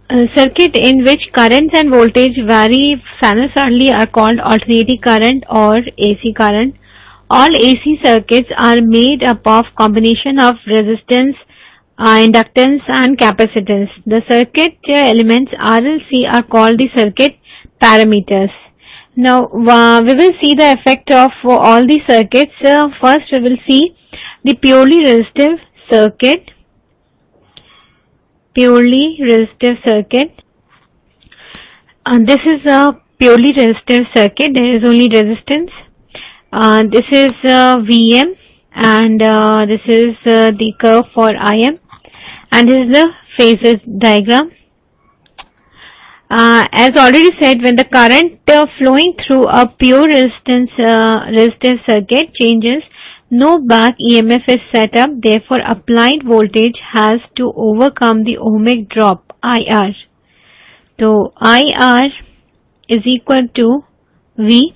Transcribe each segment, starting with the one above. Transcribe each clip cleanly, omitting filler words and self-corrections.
A circuit in which currents and voltage vary sinusoidally are called alternating current or AC current. All AC circuits are made up of combination of resistance, inductance and capacitance. The circuit elements RLC are called the circuit parameters. Now we will see the effect of all the circuits. First we will see the purely resistive circuit. Purely resistive circuit. This is a purely resistive circuit. There is only resistance. This is Vm and this is the curve for Im, and this is the phasor diagram. As already said, when the current flowing through a pure resistive circuit changes, no back EMF is set up. Therefore, applied voltage has to overcome the ohmic drop IR. So, IR is equal to V.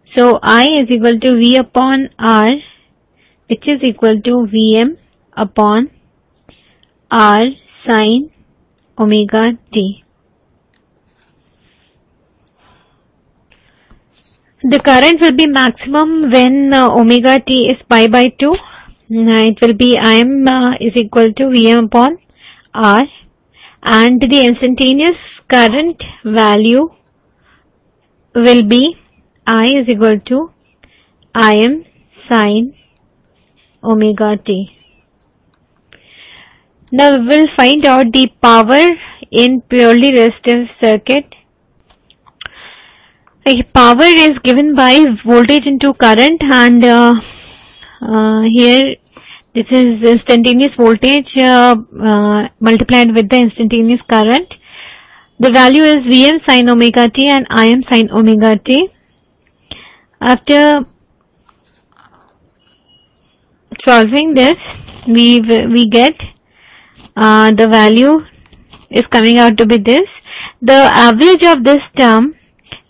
So, I is equal to V upon R, which is equal to Vm upon R sine omega t. The current will be maximum when omega t is pi by 2. It will be Im is equal to Vm upon R, and the instantaneous current value will be I is equal to Im sine omega t. Now we will find out the power in purely resistive circuit. Power is given by voltage into current, and here this is instantaneous voltage multiplied with the instantaneous current. The value is Vm sin omega t and Im sin omega t. After solving this, we get the value is coming out to be this. The average of this term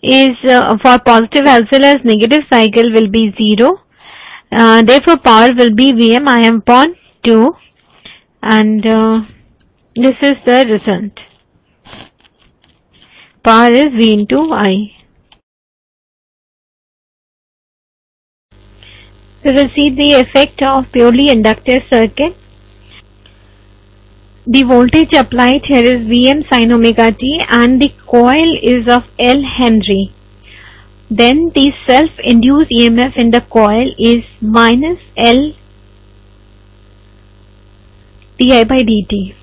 is for positive as well as negative cycle will be 0. Therefore, power will be Vm Im upon 2, and this is the result. Power is V into I. We will see the effect of purely inductive circuit. The voltage applied here is Vm sin omega t and the coil is of L Henry. Then the self-induced EMF in the coil is minus L di by dt.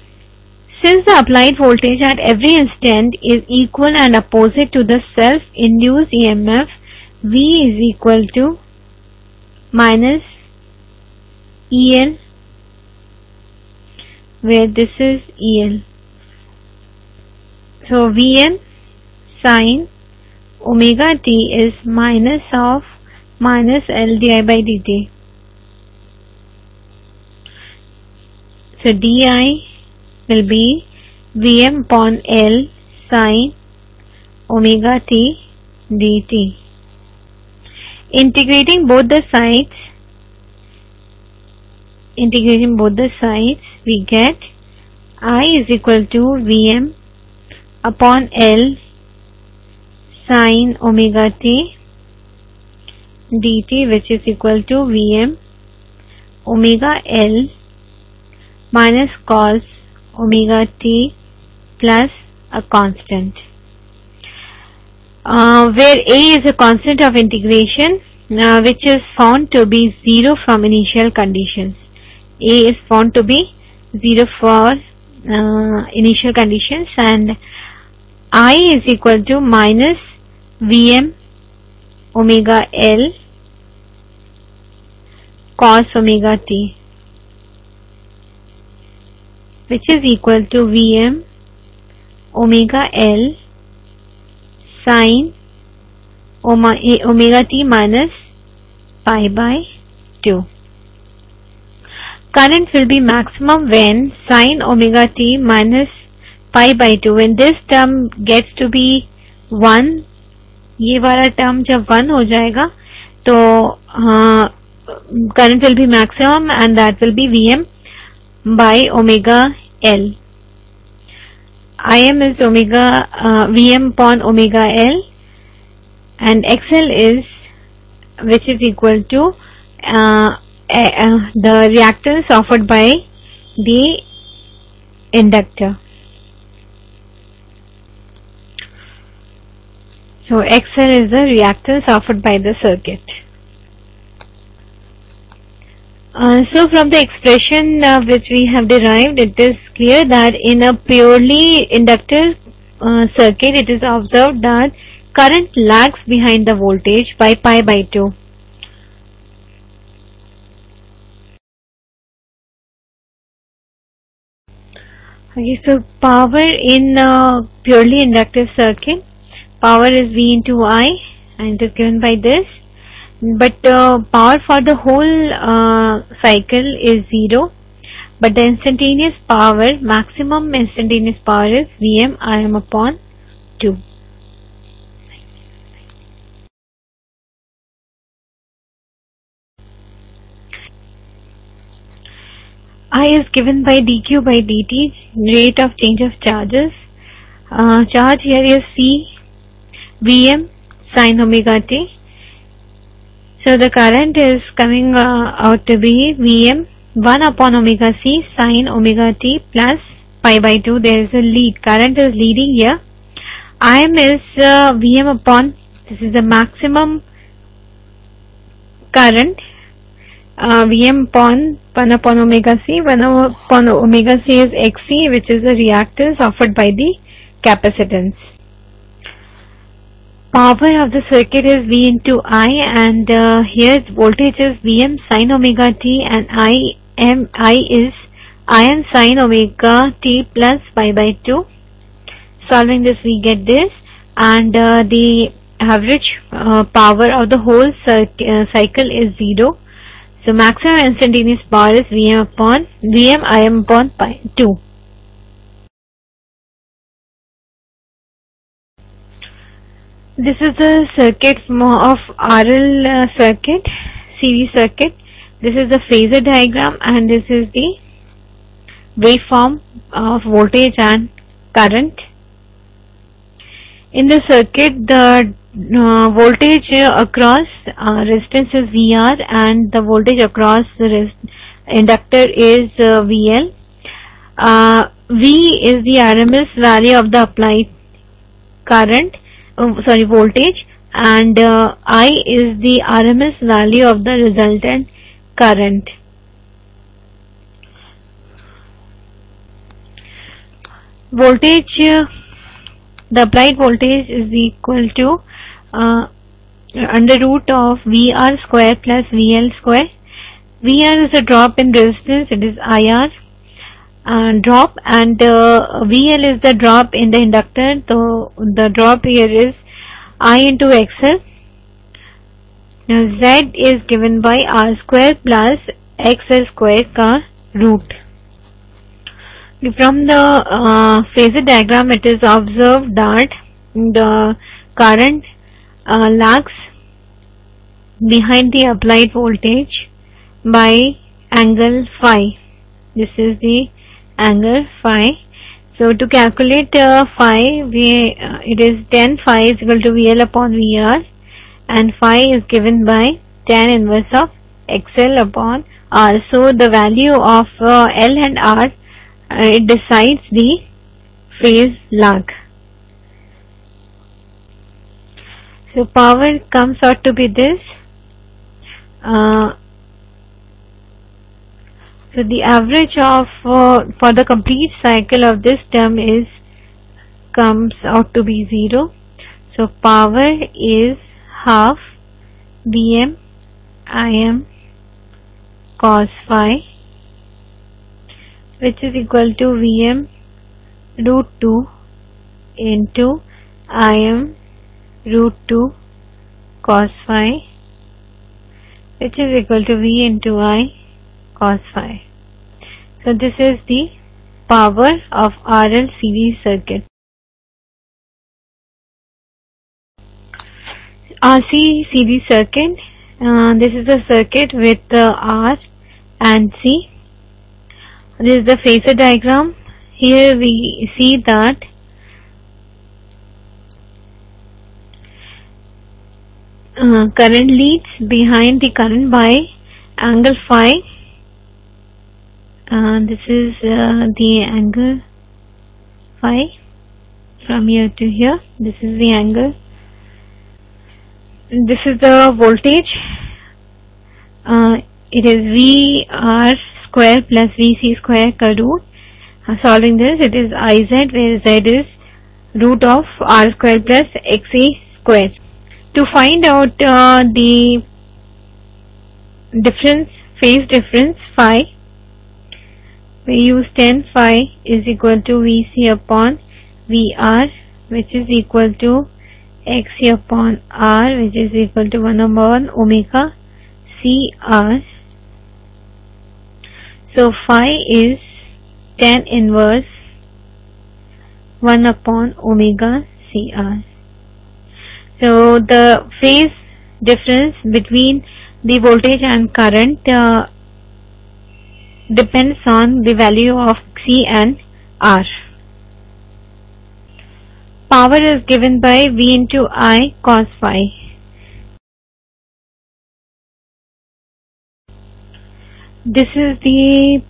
Since the applied voltage at every instant is equal and opposite to the self-induced EMF, V is equal to minus EL, where this is EL. So Vm sin omega t is minus of minus L di by dt. So di will be Vm upon L sin omega t dt. Integrating both the sides, we get I is equal to Vm upon L sin omega t dt, which is equal to Vm omega L minus cos omega t plus a constant, where A is a constant of integration which is found to be 0 from initial conditions. A is found to be 0 for initial conditions, and I is equal to minus Vm omega L cos omega t, which is equal to Vm omega L sin omega t minus pi by 2. Current will be maximum when sin omega t minus pi by 2, when this term gets to be 1, ये वाला term जब 1 हो जाएगा तो current will be maximum and that will be Vm by omega L. Im is omega Vm upon omega L, and XL is, which is equal to the reactance offered by the inductor. So XL is the reactance offered by the circuit. So from the expression which we have derived, it is clear that in a purely inductive circuit, it is observed that current lags behind the voltage by pi by 2. Okay, so power in a purely inductive circuit, power is V into I, and it is given by this. But power for the whole cycle is 0, but the instantaneous power, maximum instantaneous power, is Vm Im upon 2. I is given by dq by dt, rate of change of charges. Charge here is C Vm sin omega t. So the current is coming out to be Vm 1 upon omega c sin omega t plus pi by 2. There is a lead. Current is leading here. Im is Vm upon, this is the maximum current. Vm upon 1 upon omega c. 1 upon omega c is Xc, which is the reactance offered by the capacitance. Power of the circuit is V into I, and here voltage is Vm sin omega t, and I is Im sin omega t plus pi by 2. Solving this, we get this, and the average power of the whole cycle is 0. So maximum instantaneous power is Vm Im upon pi 2. This is the circuit of RL circuit, series circuit. This is the phasor diagram, and this is the waveform of voltage and current. In the circuit, the voltage across resistance is VR, and the voltage across the inductor is VL. V is the RMS value of the applied current, voltage, and I is the RMS value of the resultant current. Voltage, the applied voltage is equal to under root of VR square plus VL square. VR is a drop in resistance, it is IR drop, and VL is the drop in the inductor, so the drop here is I into XL. Now Z is given by R square plus XL square ka root. From the phasor diagram, it is observed that the current lags behind the applied voltage by angle phi. This is the angle phi. So to calculate phi, it is tan phi is equal to VL upon VR, and phi is given by tan inverse of XL upon R. So the value of L and R, it decides the phase lag. So power comes out to be this. So the average of for the complete cycle of this term comes out to be 0. So power is half Vm Im cos phi, which is equal to Vm root 2 into Im root 2 cos phi, which is equal to V into I cos phi. So this is the power of RL series circuit. RC series circuit, this is a circuit with R and C. This is the phasor diagram. Here we see that current leads behind the current by angle phi. This is the angle phi from here to here. This is the angle. This is the voltage. It is VR square plus VC square ka root. Solving this, it is IZ, where Z is root of R square plus XC square. To find out the difference, phase difference phi, we use tan phi is equal to VC upon VR, which is equal to XC upon R, which is equal to 1 upon omega CR. So phi is tan inverse 1 upon omega CR. So the phase difference between the voltage and current depends on the value of C and R. Power is given by V into I cos phi. This is the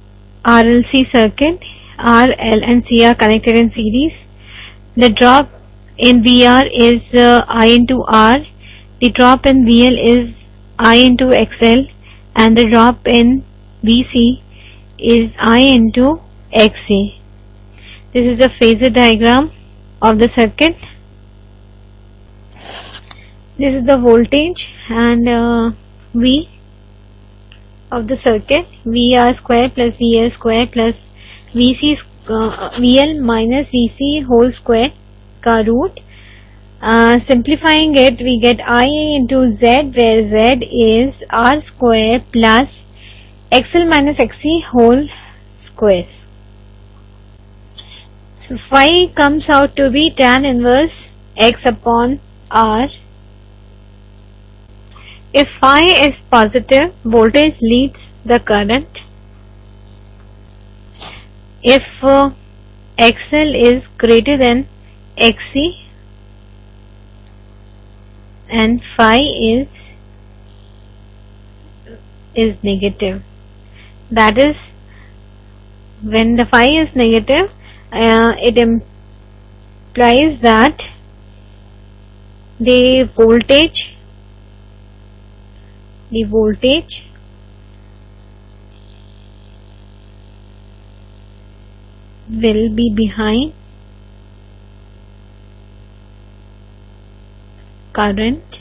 RLC circuit. R, L and C are connected in series. The drop in VR is I into R. The drop in VL is I into XL, and the drop in VC is I into XC. This is the phasor diagram of the circuit. This is the voltage and V of the circuit. VR square plus VL square plus VL minus VC whole square ka root. Simplifying it, we get IA into Z, where Z is R square plus XL minus XC whole square. So phi comes out to be tan inverse X upon R. If phi is positive, voltage leads the current. If XL is greater than XC and phi is negative, that is, when the phi is negative, it implies that the voltage will be behind current